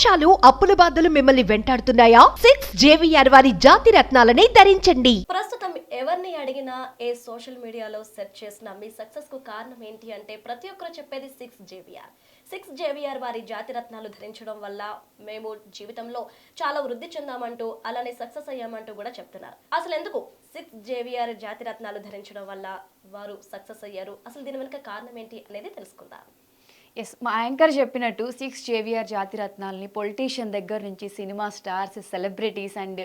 మోసాలు అప్పుల బాధలు మిమ్మల్ని వెంటాడుతున్నాయా? 6 JVR వారి జాతి రత్నాలని ధరించండి. ప్రస్తుతం ఎవరిని అడిగినా ఏ సోషల్ మీడియాలో సెర్చ్ చేసినా మీ సక్సెస్ కు కారణం ఏంటి అంటే ప్రతి ఒక్కరు చెప్పేది 6 JVR వారి జాతి రత్నాలు ధరించడం వల్ల మేము జీవితంలో చాలా వృద్ధి చెందామంటూ అలానే సక్సెస్ అయ్యామంటూ కూడా చెప్తున్నారు. అసలు ఎందుకు 6 JVR జాతి రత్నాలు ధరించడం వల్ల వారు సక్సెస్ అయ్యారు? అసలు దీని వెనుక కారణం ఏంటి అనేది తెలుసుకుందాం. ఎస్, మా యాంకర్ చెప్పినట్టు 6 JVR జాతి రత్నాలని పొలిటీషియన్ దగ్గర నుంచి సినిమా స్టార్స్, సెలబ్రిటీస్ అండ్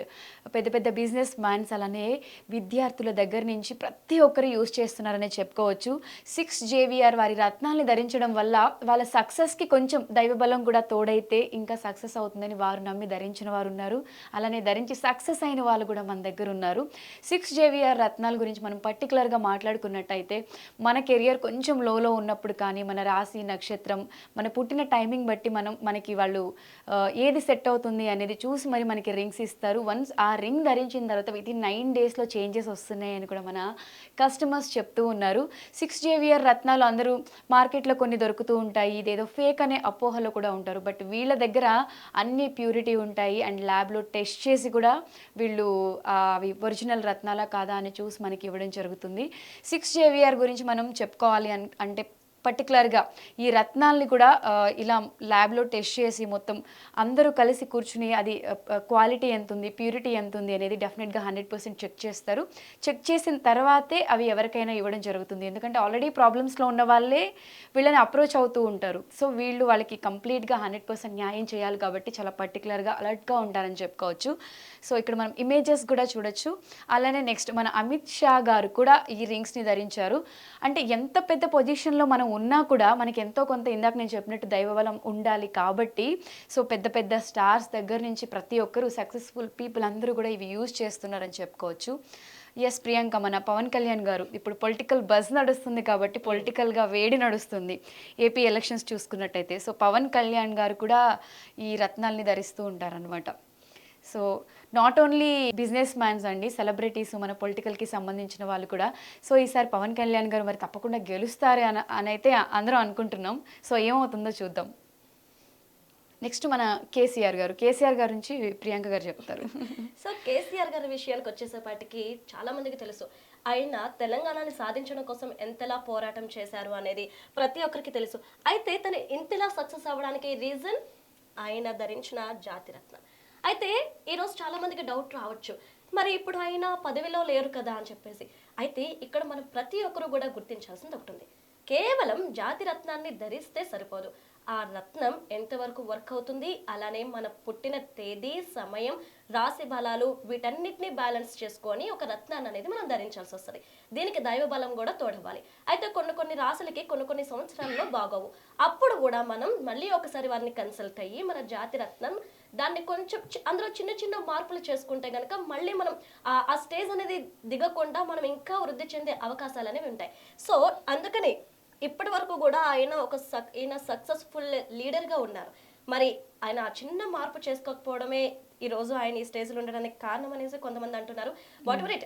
పెద్ద పెద్ద బిజినెస్ మ్యాన్స్ అలానే విద్యార్థుల దగ్గర నుంచి ప్రతి ఒక్కరు యూజ్ చేస్తున్నారనే చెప్పుకోవచ్చు. 6 JVR వారి రత్నాలని ధరించడం వల్ల వాళ్ళ సక్సెస్కి కొంచెం దైవబలం కూడా తోడైతే ఇంకా సక్సెస్ అవుతుందని వారు నమ్మి ధరించిన వారు ఉన్నారు. అలానే ధరించి సక్సెస్ అయిన వాళ్ళు కూడా మన దగ్గర ఉన్నారు. 6 JVR రత్నాల గురించి మనం పర్టికులర్గా మాట్లాడుకున్నట్టయితే మన కెరియర్ కొంచెం లోలో ఉన్నప్పుడు కానీ మన రాశి నక్షత్రం మన పుట్టిన టైమింగ్ బట్టి మనకి వాళ్ళు ఏది సెట్ అవుతుంది అనేది చూసి మరి మనకి రింగ్స్ ఇస్తారు. వన్స్ ఆ రింగ్ ధరించిన తర్వాత వితిన్ 9 డేస్లో చేంజెస్ వస్తున్నాయి అని కూడా మన కస్టమర్స్ చెప్తూ ఉన్నారు. 6 JVR రత్నాలు అందరూ మార్కెట్లో కొన్ని దొరుకుతూ ఉంటాయి, ఇదేదో ఫేక్ అనే అపోహలో కూడా ఉంటారు. బట్ వీళ్ళ దగ్గర అన్ని ప్యూరిటీ ఉంటాయి అండ్ ల్యాబ్లో టెస్ట్ చేసి కూడా వీళ్ళు అవి ఒరిజినల్ రత్నాలా కాదా అని చూసి మనకి ఇవ్వడం జరుగుతుంది. 6 JVR గురించి మనం చెప్పుకోవాలి అంటే పర్టికులర్గా ఈ రత్నాల్ని కూడా ఇలా ల్యాబ్లో టెస్ట్ చేసి మొత్తం అందరూ కలిసి కూర్చుని అది క్వాలిటీ ఎంత ఉంది, ప్యూరిటీ ఎంత ఉంది అనేది డెఫినెట్గా 100% చెక్ చేస్తారు. చెక్ చేసిన తర్వాతే అవి ఎవరికైనా ఇవ్వడం జరుగుతుంది. ఎందుకంటే ఆల్రెడీ ప్రాబ్లమ్స్లో ఉన్న వాళ్ళే వీళ్ళని అప్రోచ్ అవుతూ ఉంటారు. సో వీళ్ళు వాళ్ళకి కంప్లీట్గా 100% న్యాయం చేయాలి కాబట్టి చాలా పర్టికులర్గా అలర్ట్గా ఉంటారని చెప్పుకోవచ్చు. సో ఇక్కడ మనం ఇమేజెస్ కూడా చూడొచ్చు. అలానే నెక్స్ట్ మన అమిత్ షా గారు కూడా ఈ రింగ్స్ని ధరించారు. అంటే ఎంత పెద్ద పొజిషన్లో మనం ఉన్నా కూడా మనకి ఎంతో కొంత ఇందాక నేను చెప్పినట్టు దైవబలం ఉండాలి కాబట్టి సో పెద్ద పెద్ద స్టార్స్ దగ్గర నుంచి ప్రతి ఒక్కరూ సక్సెస్ఫుల్ పీపుల్ అందరూ కూడా ఇవి యూజ్ చేస్తున్నారని చెప్పుకోవచ్చు. ఎస్ ప్రియాంక, మన పవన్ కళ్యాణ్ గారు ఇప్పుడు పొలిటికల్ బజ్ నడుస్తుంది కాబట్టి పొలిటికల్గా వేడి నడుస్తుంది ఏపీ ఎలక్షన్స్ చూసుకున్నట్టయితే. సో పవన్ కళ్యాణ్ గారు కూడా ఈ రత్నాల్ని ధరిస్తూ ఉంటారనమాట. So not only business mans అండి, సెలబ్రిటీస్, మన పొలిటికల్కి సంబంధించిన వాళ్ళు కూడా. సో ఈసారి పవన్ కళ్యాణ్ గారు మరి తప్పకుండా గెలుస్తారే అని అయితే అందరం అనుకుంటున్నాం. సో ఏమవుతుందో చూద్దాం. నెక్స్ట్ మన కేసీఆర్ గారి నుంచి ప్రియాంక గారు చెప్తారు. సో కేసీఆర్ గారి విషయానికి వచ్చేసేపాటికి చాలా మందికి తెలుసు. ఆయన తెలంగాణని సాధించడం కోసం ఎంతలా పోరాటం చేశారు అనేది ప్రతి ఒక్కరికి తెలుసు. అయితే తను ఇంతలా సక్సెస్ అవ్వడానికి రీజన్ ఆయన ధరించిన జాతి రత్నం. అయితే ఈరోజు చాలా మందికి డౌట్ రావచ్చు, మరి ఇప్పుడు ఆయన పదవిలో లేరు కదా అని చెప్పేసి. అయితే ఇక్కడ మనం ప్రతి ఒక్కరు కూడా గుర్తించాల్సింది ఒకటి ఉంది. కేవలం జాతి రత్నాన్ని ధరిస్తే సరిపోదు, ఆ రత్నం ఎంతవరకు వర్క్ అవుతుంది, అలానే మన పుట్టిన తేదీ, సమయం, రాశి బలాలు వీటన్నిటిని బ్యాలెన్స్ చేసుకొని ఒక రత్నాన్ని అనేది మనం ధరించాల్సి వస్తుంది. దీనికి దైవ బలం కూడా తోడవ్వాలి. అయితే కొన్ని రాశులకి కొన్ని సంవత్సరాల్లో బాగోవు. అప్పుడు కూడా మనం మళ్ళీ ఒకసారి వారిని కన్సల్ట్ అయ్యి మన జాతి రత్నం దాన్ని కొంచెం అందులో చిన్న మార్పులు చేసుకుంటే కనుక మళ్ళీ మనం ఆ స్టేజ్ అనేది దిగకుండా మనం ఇంకా వృద్ధి చెందే అవకాశాలు అనేవి ఉంటాయి. సో అందుకని ఇప్పటి వరకు కూడా ఆయన సక్సెస్ఫుల్ లీడర్గా ఉన్నారు. మరి ఆయన ఆ చిన్న మార్పు చేసుకోకపోవడమే ఈరోజు ఆయన ఈ స్టేజ్లో ఉండడానికి కారణం అనేసి కొంతమంది అంటున్నారు. వాట్ ఎవర్ ఇట్,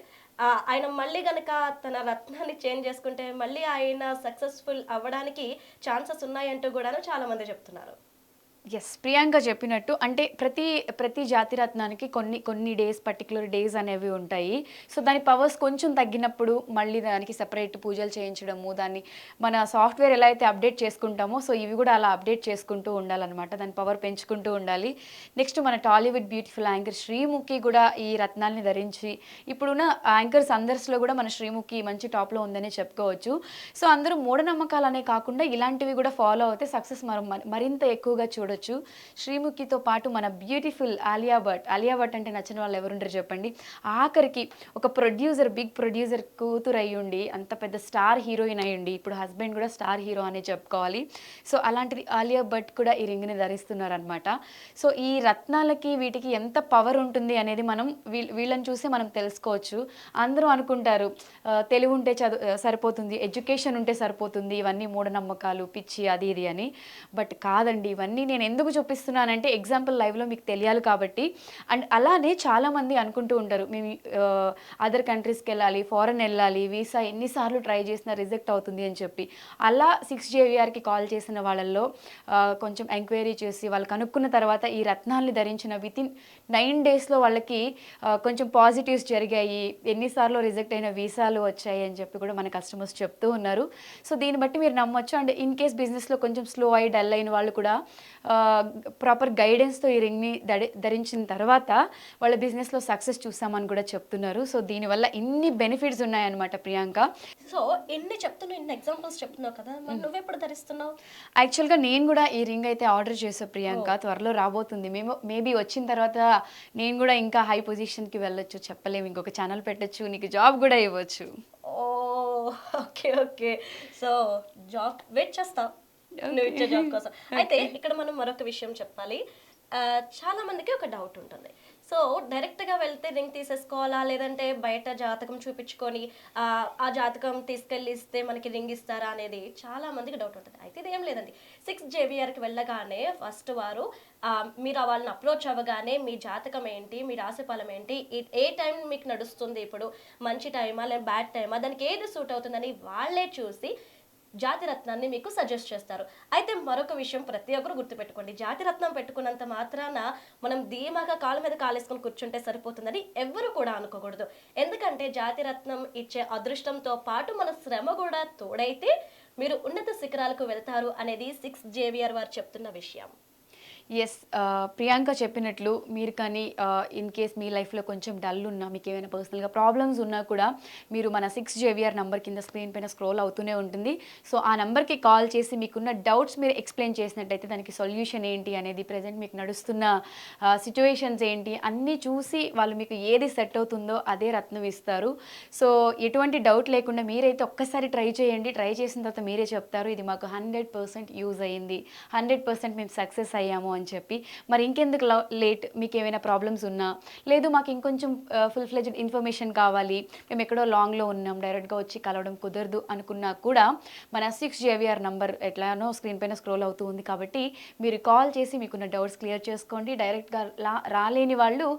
ఆయన మళ్ళీ కనుక తన రత్నాన్ని చేంజ్ చేసుకుంటే మళ్ళీ ఆయన సక్సెస్ఫుల్ అవ్వడానికి ఛాన్సెస్ ఉన్నాయంటూ కూడా చాలా మంది చెప్తున్నారు. ఎస్, ప్రియాంక చెప్పినట్టు అంటే ప్రతి జాతి రత్నానికి కొన్ని డేస్, పర్టికులర్ డేస్ అనేవి ఉంటాయి. సో దాని పవర్స్ కొంచెం తగ్గినప్పుడు మళ్ళీ దానికి సెపరేట్ పూజలు చేయించడము, దాన్ని మన సాఫ్ట్వేర్ ఎలా అయితే అప్డేట్ చేసుకుంటామో సో ఇవి కూడా అలా అప్డేట్ చేసుకుంటూ ఉండాలన్నమాట. దాని పవర్ పెంచుకుంటూ ఉండాలి. నెక్స్ట్ మన టాలీవుడ్ బ్యూటిఫుల్ యాంకర్ శ్రీముఖి కూడా ఈ రత్నాల్ని ధరించి ఇప్పుడున్న యాంకర్స్ అందరిలో కూడా మన శ్రీముఖి మంచి టాప్లో ఉందని చెప్పుకోవచ్చు. సో అందరూ మూఢనమ్మకాలనే కాకుండా ఇలాంటివి కూడా ఫాలో అవుతే సక్సెస్ మరింత ఎక్కువగా చూడొచ్చు. శ్రీముఖితో పాటు మన బ్యూటిఫుల్ ఆలియా భట్ అంటే నచ్చిన వాళ్ళు ఎవరుంటారు చెప్పండి. ఆఖరికి ఒక బిగ్ ప్రొడ్యూసర్ కూతురు అయ్యుండి అంత పెద్ద స్టార్ హీరోయిన్ అయ్యుండి ఇప్పుడు హస్బెండ్ కూడా స్టార్ హీరో అనే చెప్పుకోవాలి. సో అలాంటిది ఆలియా భట్ కూడా ఈ రింగ్ని ధరిస్తున్నారు అనమాట. సో ఈ రత్నాలకి వీటికి ఎంత పవర్ ఉంటుంది అనేది మనం వీళ్ళని చూసి మనం తెలుసుకోవచ్చు. అందరూ అనుకుంటారు తెలివి ఉంటే సరిపోతుంది, ఎడ్యుకేషన్ ఉంటే సరిపోతుంది, ఇవన్నీ మూఢనమ్మకాలు, పిచ్చి, అది ఇది అని. బట్ కాదండి, ఇవన్నీ నేను నేను ఎందుకు చూపిస్తున్నానంటే ఎగ్జాంపుల్ లైవ్లో మీకు తెలియాలి కాబట్టి. అండ్ అలానే చాలామంది అనుకుంటూ ఉంటారు, మేము అదర్ కంట్రీస్కి వెళ్ళాలి, ఫారెన్ వెళ్ళాలి, వీసా ఎన్నిసార్లు ట్రై చేసినా రిజెక్ట్ అవుతుంది అని చెప్పి. అలా 6JVRకి కాల్ చేసిన వాళ్ళల్లో కొంచెం ఎంక్వైరీ చేసి వాళ్ళు కనుక్కున్న తర్వాత ఈ రత్నాల్ని ధరించిన వితిన్ 9 డేస్లో వాళ్ళకి కొంచెం పాజిటివ్స్ జరిగాయి, ఎన్నిసార్లు రిజెక్ట్ అయిన వీసాలు వచ్చాయి అని చెప్పి కూడా మన కస్టమర్స్ చెప్తూ ఉన్నారు. సో దీన్ని బట్టి మీరు నమ్మొచ్చు. అండ్ ఇన్ కేస్ బిజినెస్లో కొంచెం స్లో అయి డల్ అయిన వాళ్ళు కూడా ప్రాపర్ గైడెన్స్తో ఈ రింగ్ని ధరించిన తర్వాత వాళ్ళ బిజినెస్లో సక్సెస్ చూసామని కూడా చెప్తున్నారు. సో దీనివల్ల ఇన్ని బెనిఫిట్స్ ఉన్నాయన్నమాట ప్రియాంక. సో ఇన్ని చెప్తున్నావు, ఇన్ని ఎగ్జాంపుల్స్ చెప్తున్నావు కదా, మరి నువ్వెప్పుడు ధరిస్తున్నావు? యాక్చువల్గా నేను కూడా ఈ రింగ్ అయితే ఆర్డర్ చేసా ప్రియాంక, త్వరలో రాబోతుంది. మేబీ వచ్చిన తర్వాత నేను కూడా ఇంకా హై పొజిషన్కి వెళ్ళొచ్చు, చెప్పలేము. ఇంకొక ఛానల్ పెట్టచ్చు, నీకు జాబ్ కూడా ఇవ్వచ్చు. Oh okay okay. So job wait చేస్తా నువ్వు ఇచ్చే జాబ్ కోసం. అయితే ఇక్కడ మనం మరొక విషయం చెప్పాలి. చాలా మందికి ఒక డౌట్ ఉంటుంది. సో డైరెక్ట్గా వెళ్తే రింగ్ తీసేసుకోవాలా, లేదంటే బయట జాతకం చూపించుకొని ఆ జాతకం తీసుకెళ్ళి ఇస్తే మనకి రింగ్ ఇస్తారా అనేది చాలా మందికి డౌట్ ఉంటుంది. అయితే ఇదేం లేదండి. 6JVRకి వెళ్ళగానే ఫస్ట్ వారు మీరు వాళ్ళని అప్రోచ్ అవ్వగానే మీ జాతకం ఏంటి, మీ రాశిఫలం ఏంటి, ఏ టైం మీకు నడుస్తుంది, ఇప్పుడు మంచి టైమా లేదా బ్యాడ్ టైమా, దానికి ఏది సూట్ అవుతుందని వాళ్ళే చూసి జాతి రత్నాన్ని మీకు సజెస్ట్ చేస్తారు. అయితే మరొక విషయం ప్రతి ఒక్కరు గుర్తుపెట్టుకోండి, జాతి రత్నం పెట్టుకున్నంత మాత్రాన మనం ధీమాగా కాళ్ళ మీద కాలేసుకొని కూర్చుంటే సరిపోతుందని ఎవ్వరు కూడా అనుకోకూడదు. ఎందుకంటే జాతి రత్నం ఇచ్చే అదృష్టంతో పాటు మన శ్రమ కూడా తోడైతే మీరు ఉన్నత శిఖరాలకు వెళ్తారు అనేది 6JVR వారు చెప్తున్న విషయం. ఎస్, ప్రియాంక చెప్పినట్లు మీరు కానీ ఇన్ కేస్ మీ లైఫ్లో కొంచెం డల్ ఉన్నా, మీకు ఏమైనా పర్సనల్గా ప్రాబ్లమ్స్ ఉన్నా కూడా మీరు మన 6JVR నెంబర్ కింద స్క్రీన్ పైన స్క్రోల్ అవుతూనే ఉంటుంది. సో ఆ నెంబర్కి కాల్ చేసి మీకున్న డౌట్స్ మీరు ఎక్స్ప్లెయిన్ చేసినట్టయితే దానికి సొల్యూషన్ ఏంటి అనేది, ప్రజెంట్ మీకు నడుస్తున్న సిచ్యువేషన్స్ ఏంటి అన్నీ చూసి వాళ్ళు మీకు ఏది సెట్ అవుతుందో అదే రత్నం ఇస్తారు. సో ఎటువంటి డౌట్ లేకుండా మీరైతే ఒక్కసారి ట్రై చేయండి. ట్రై చేసిన తర్వాత మీరే చెప్తారు, ఇది మాకు 100% యూజ్ అయ్యింది, 100% మేము సక్సెస్ అయ్యాము అని చెప్పి. మరి ఇంకెందుకు లేట్, మీకు ఏమైనా ప్రాబ్లమ్స్ ఉన్నా, లేదు మాకు ఇంకొంచెం ఫుల్ ఫ్లెడ్జ్డ్ ఇన్ఫర్మేషన్ కావాలి, మేము ఎక్కడో లాంగ్లో ఉన్నాం, డైరెక్ట్గా వచ్చి కలవడం కుదరదు అనుకున్నా కూడా మన 6JVR నంబర్ ఎట్లానో స్క్రీన్ పైన స్క్రోల్ అవుతూ ఉంది కాబట్టి మీరు కాల్ చేసి మీకున్న డౌట్స్ క్లియర్ చేసుకోండి. డైరెక్ట్గా రాలేని వాళ్ళు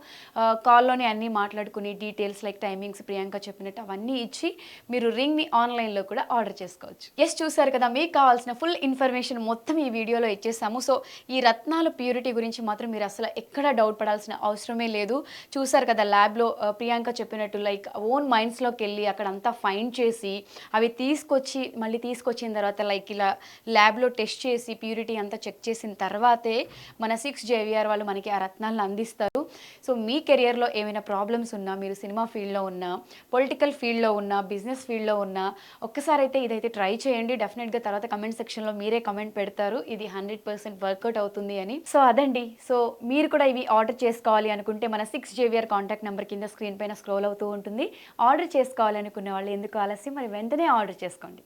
కాల్లోనే అన్నీ మాట్లాడుకుని డీటెయిల్స్ లైక్ టైమింగ్స్ ప్రియాంక చెప్పినట్టు అవన్నీ ఇచ్చి మీరు రింగ్ని ఆన్లైన్లో కూడా ఆర్డర్ చేసుకోవచ్చు. ఎస్, చూసారు కదా, మీకు కావాల్సిన ఫుల్ ఇన్ఫర్మేషన్ మొత్తం ఈ వీడియోలో ఇచ్చేసాము. సో ఈ రత్నాలు ప్యూరిటీ గురించి మాత్రం మీరు అసలు ఎక్కడ డౌట్ పడాల్సిన అవసరమే లేదు. చూసారు కదా, ల్యాబ్లో ప్రియాంక చెప్పినట్టు లైక్ ఓన్ మైండ్స్లోకి వెళ్ళి అక్కడ అంతా ఫైండ్ చేసి అవి మళ్ళీ తీసుకొచ్చిన తర్వాత లైక్ ఇలా ల్యాబ్లో టెస్ట్ చేసి ప్యూరిటీ అంతా చెక్ చేసిన తర్వాతే మన 6JVR వాళ్ళు మనకి ఆ రత్నాలను అందిస్తారు. సో మీ కెరియర్లో ఏమైనా ప్రాబ్లమ్స్ ఉన్నా, మీరు సినిమా ఫీల్డ్లో ఉన్నా, పొలిటికల్ ఫీల్డ్లో ఉన్నా, బిజినెస్ ఫీల్డ్లో ఉన్నా, ఒక్కసారి అయితే ఇదైతే ట్రై చేయండి. డెఫినెట్గా తర్వాత కమెంట్ సెక్షన్లో మీరే కమెంట్ పెడతారు ఇది 100% వర్కౌట్ అవుతుంది అని. సో అదండి. సో మీరు కూడా ఇవి ఆర్డర్ చేసుకోవాలి అనుకుంటే మన 6JVR కాంటాక్ట్ నెంబర్ కింద స్క్రీన్ పైన స్క్రోల్ అవుతూ ఉంటుంది. ఆర్డర్ చేసుకోవాలి అనుకునే వాళ్ళు ఎందుకు ఆలస్యం, మరి వెంటనే ఆర్డర్ చేసుకోండి.